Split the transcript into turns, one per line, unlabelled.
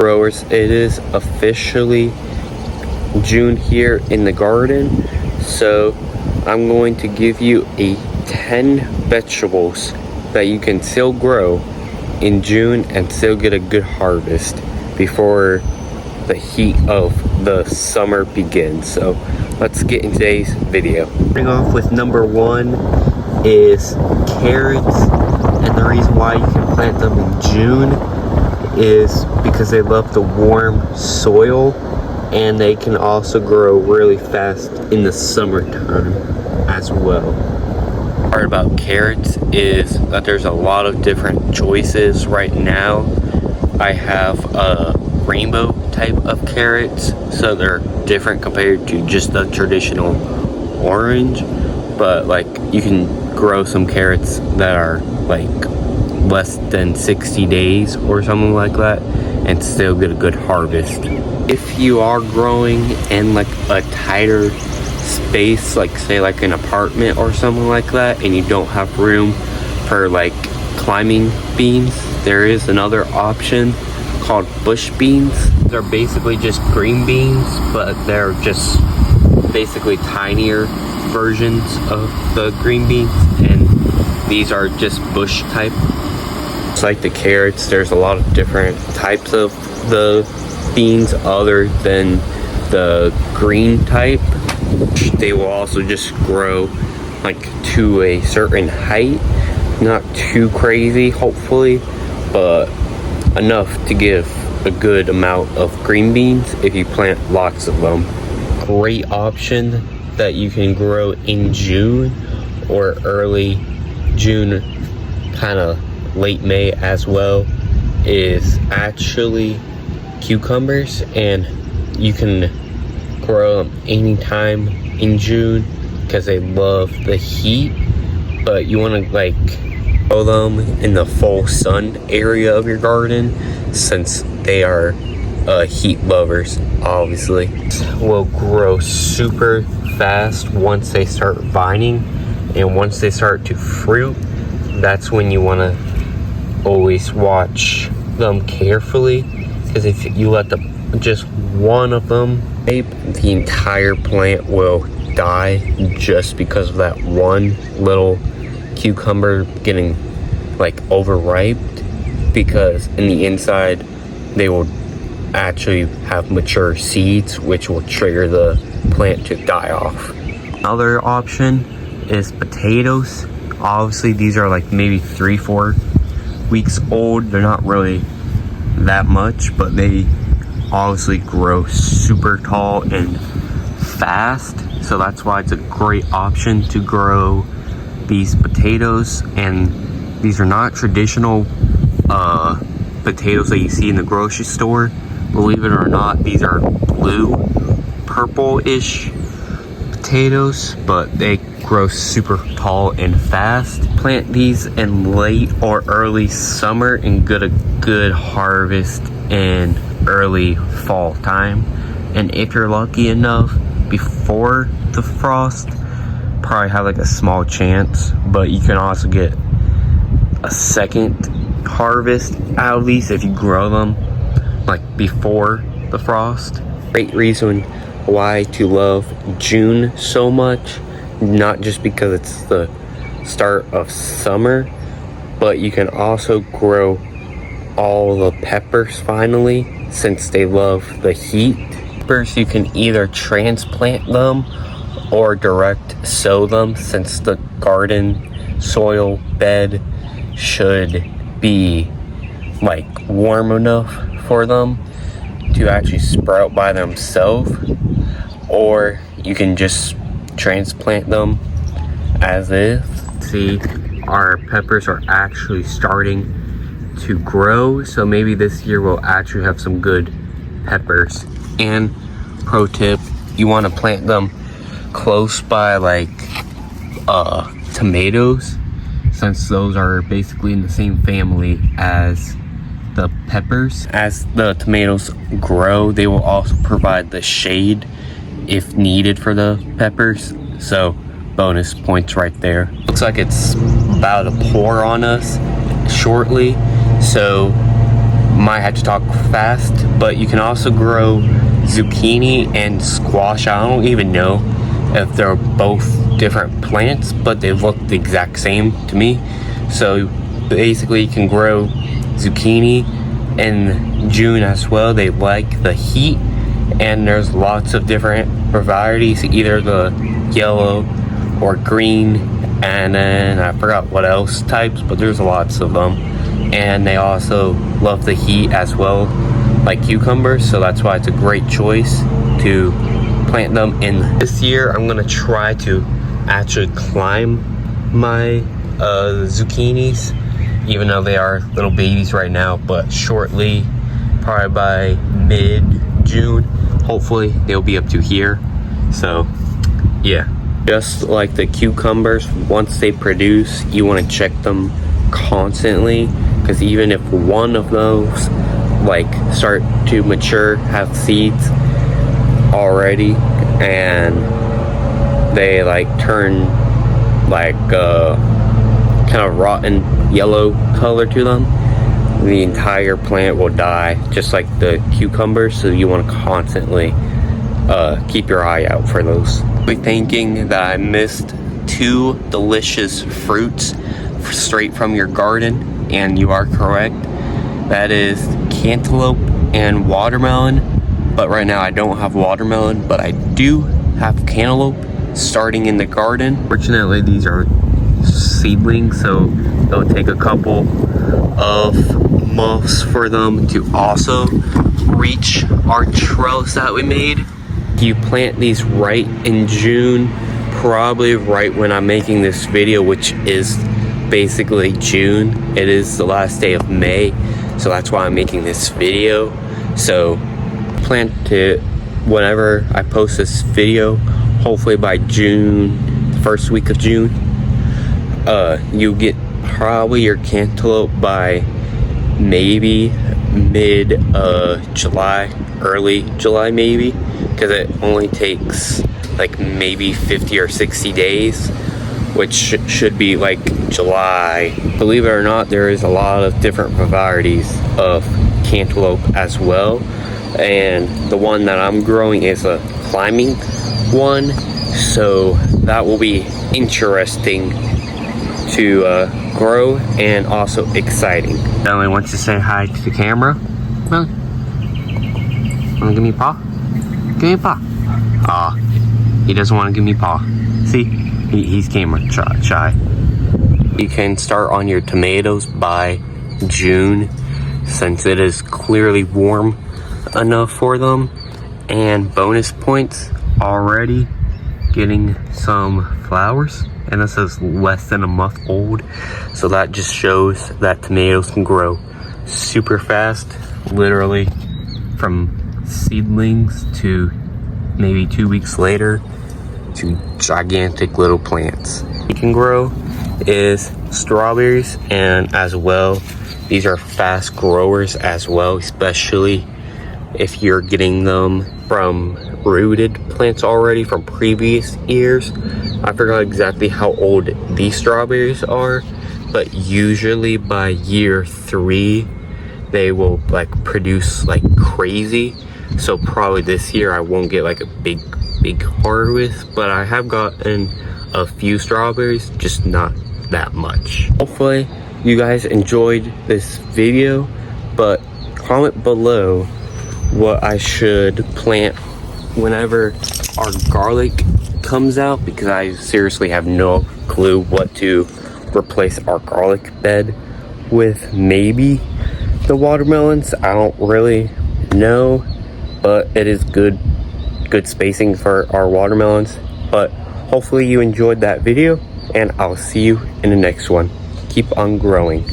Growers, it is officially June here in the garden, so I'm going to give you 10 vegetables that you can still grow in June and still get a good harvest before the heat of the summer begins. So let's get in today's video. Starting off with number 1 is carrots, and the reason why you can plant them in June is because they love the warm soil, and they can also grow really fast in the summertime as well. The part about carrots is that there's a lot of different choices right now. I have a rainbow type of carrots, so they're different compared to just the traditional orange, but like you can grow some carrots that are like less than 60 days or something like that and still get a good harvest. If you are growing in like a tighter space, like say like an apartment or something like that, and you don't have room for like climbing beans, there is another option called bush beans. They're basically just green beans, but they're just basically tinier versions of the green beans, and these are just bush type. It's like the carrots, there's a lot of different types of the beans other than the green type. They will also just grow like to a certain height, not too crazy hopefully, but enough to give a good amount of green beans if you plant lots of them. Great option that you can grow in June or early June, kind of late May as well, is actually cucumbers, and you can grow them anytime in June because they love the heat, but you want to like grow them in the full sun area of your garden since they are heat lovers. Obviously will grow super fast once they start vining, and once they start to fruit, that's when you want to always watch them carefully, because if you let just one of them, the entire plant will die just because of that one little cucumber getting like overripe, because in the inside they will actually have mature seeds which will trigger the plant to die off. Another option is potatoes. Obviously these are like maybe 3-4 weeks old. They're not really that much, but they obviously grow super tall and fast, so that's why it's a great option to grow these potatoes. And these are not traditional potatoes that you see in the grocery store. Believe it or not, these are blue purple-ish potatoes, but they grow super tall and fast. Plant these in late or early summer and get a good harvest in early fall time. And if you're lucky enough before the frost, probably have like a small chance, but you can also get a second harvest out of these if you grow them like before the frost. Great reason why to love June so much, not just because it's the start of summer, but you can also grow all the peppers finally, since they love the heat. Peppers, you can either transplant them or direct sow them, since the garden soil bed should be like warm enough for them to actually sprout by themselves, or you can just transplant them as is. See, our peppers are actually starting to grow, so maybe this year we'll actually have some good peppers. And pro tip, you want to plant them close by like tomatoes, since those are basically in the same family as the peppers. As the tomatoes grow, they will also provide the shade if needed for the peppers, so bonus points right there. Looks like it's about to pour on us shortly, so might have to talk fast, but you can also grow zucchini and squash. I don't even know if they're both different plants, but they look the exact same to me. So basically you can grow zucchini in June as well. They like the heat, and there's lots of different varieties, either the yellow or green, and then I forgot what else types, but there's lots of them. And they also love the heat as well, like cucumbers, so that's why it's a great choice to plant them in. This year I'm gonna try to actually climb my zucchinis, even though they are little babies right now, but shortly, probably by mid-June, hopefully they'll be up to here. So yeah, just like the cucumbers, once they produce, you want to check them constantly, because even if one of those like start to mature, have seeds already, and they like turn like kind of rotten yellow color to them, the entire plant will die, just like the cucumbers. So you want to constantly keep your eye out for those. I'm thinking that I missed 2 delicious fruits straight from your garden, and you are correct. That is cantaloupe and watermelon, but right now I don't have watermelon, but I do have cantaloupe starting in the garden. Fortunately, these are seedlings, so it'll take a couple of months for them to also reach our trellis that we made. You plant these right in June, probably right when I'm making this video, which is basically June. It is the last day of May, so that's why I'm making this video. So plant it whenever I post this video, hopefully by June, the first week of June. You get probably your cantaloupe by maybe mid-July, early July maybe, because it only takes like maybe 50 or 60 days, which should be like July. Believe it or not, there is a lot of different varieties of cantaloupe as well, and the one that I'm growing is a climbing one, so that will be interesting to grow and also exciting. Ellie wants to say hi to the camera. Well, wanna give me a paw? Give me a paw. Aw, he doesn't want to give me a paw. See, he's camera shy. You can start on your tomatoes by June, since it is clearly warm enough for them. And bonus points, already getting some flowers, and this is less than a month old, so that just shows that tomatoes can grow super fast, literally from seedlings to maybe 2 weeks later to gigantic little plants. You can grow is strawberries, and as well, these are fast growers as well, especially if you're getting them from rooted plants already from previous years. I forgot exactly how old these strawberries are, but usually by year 3 they will like produce like crazy. So probably this year I won't get like a big harvest, but I have gotten a few strawberries, just not that much. Hopefully you guys enjoyed this video, but comment below what I should plant whenever our garlic comes out, because I seriously have no clue what to replace our garlic bed with. Maybe the watermelons, I don't really know, but it is good spacing for our watermelons. But hopefully you enjoyed that video, and I'll see you in the next one. Keep on growing.